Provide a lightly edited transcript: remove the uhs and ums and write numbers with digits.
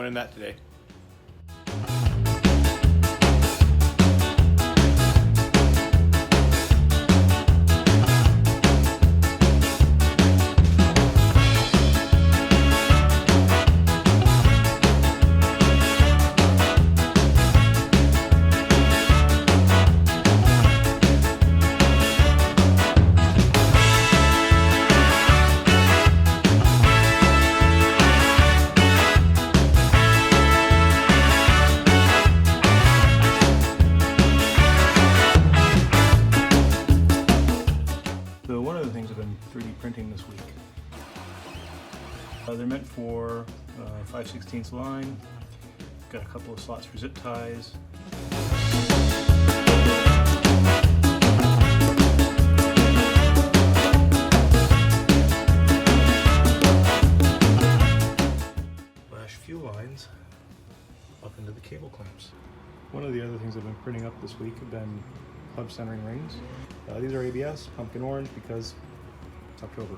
learning that today. So one of the things I've been 3D printing this week, they're meant for 5/16 line, got a couple of slots for zip ties. Flash few lines up into the cable clamps. One of the other things I've been printing up this week have been club centering rings. These are ABS, pumpkin orange, because it's October.